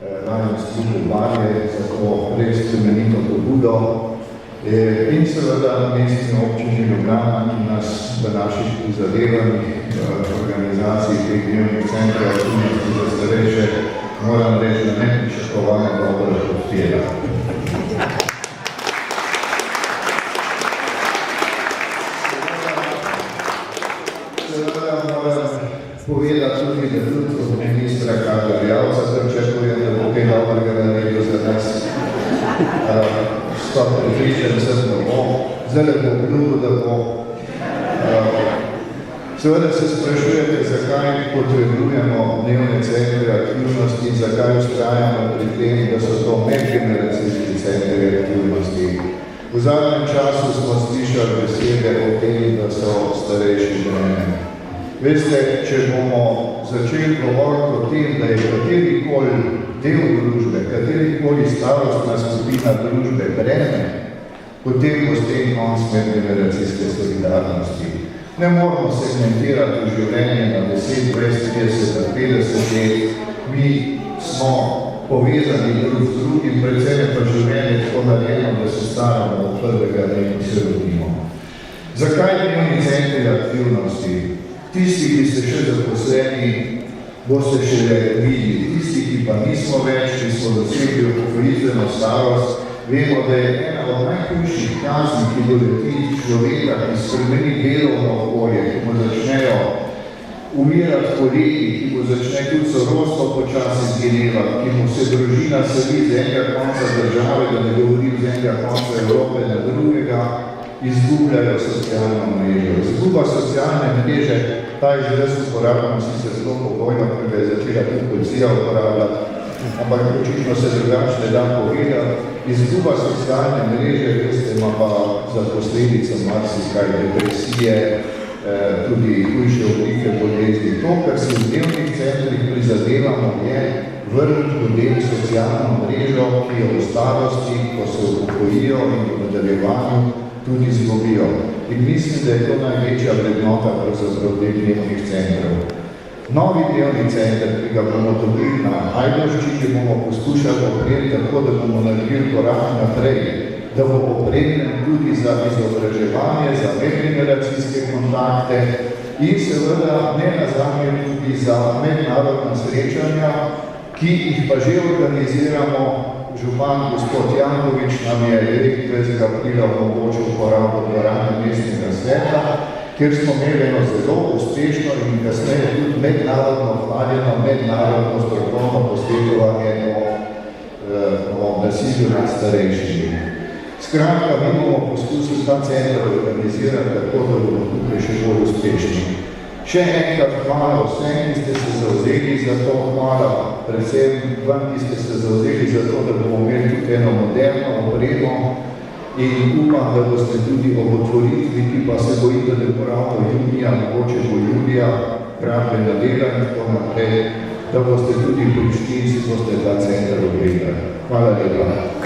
Rajem Službe Barje za to res plemenito pobudo in seveda mestne občine Ljubljana, ki nas v naših prizadevanjih organizacij teh dnevnih centrov aktivnosti za starejše, moram reči, da nepričakovano dobro podpira. Seveda moram povedati tudi, da tudi od ministra Karla Erjavca pričakujem, da bo kaj dobrega naredil za nas. Sploh pripričan sem, da bo. Zdaj bo obljubil, da bo. Seveda se sprašujete, zakaj potrebujemo dnevne centre aktivnosti in zakaj vztrajamo pri tem, da so to medgeneracijski centri aktivnosti. V zadnjem času smo slišali besede o tem, da so starejši breme. Veste, če bomo začeli govoriti o tem, da je katerikoli del družbe, katerikoli starostna skupina družbe breme, potem bo s tem konc medgeneracijske solidarnosti. Ne moramo segmentirati v življenje na 10, 20, 30, 50 let. Mi smo povezani drug z drugim, predvsem je pa življenje tako narejeno, da se staramo od prvega dne, ki se rodimo. Zakaj dnevni centri aktivnosti? Tisti, ki ste še zaposleni, boste šele videli. Tisti, ki pa nismo več, ki smo dosegli upokojitveno starost, vemo, da je ena od najhujših kazni, ki doleti človeka, ki spremeni delovno okolje, ki mu začnejo umirati kolegi, ki mu začne tudi sorodstvo počasi zgenevati, ki mu se družina seli z enega konca države, da ne govorim z enega konca Evrope na drugega, izgubljajo socialno mrežo. Izguba socialne mreže, ta izraz uporabljamo sicer zelo pogojno, ker ga je začela tudi policija uporabljati, ampak očitno se drugače ne da povedati. Izguba socialne mreže, veste, ima pa za posledico marsikaj depresije, tudi hujše oblike bolezni. To, kar se v dnevnih centrih prizadevamo, je vrniti ljudem socialno mrežo, ki jo v starosti, ko se upokojijo in v nadaljevanju tudi izgubijo. In mislim, da je to največja vrednota pravzaprav dnevnih centrov. Novi dnevni center, ki ga bomo dobili na Ajdovščini, bomo poskušali opremiti tako, da bomo naredili korak naprej, da bo opremljen tudi za izobraževanje, za medgeneracijske kontakte in seveda ne nazadnje tudi za mednarodna srečanja, ki jih pa že organiziramo. Župan gospod Jankovič nam je 29. aprila omogočil uporabo dvorane mestnega sveta, kjer smo imeli eno zelo uspešno in kasneje tudi mednarodno hvaljeno, mednarodno strokovno posvetovanje o nasilju nad starejšimi. Skratka, mi bomo poskusili ta center organizirati tako, da bomo tukaj še bolj uspešni. Še enkrat hvala vsem, ki ste se zavzeli za to, hvala predvsem vam, ki ste se zavzeli za to, da bomo imeli tukaj eno moderno opremo in upam, da boste tudi ob otvoritvi, ki pa se boji, da ne bo ravno junija, mogoče bo julija, gradbena dela in tako naprej, da boste tudi prišli in si boste ta center ogledali. Hvala lepa.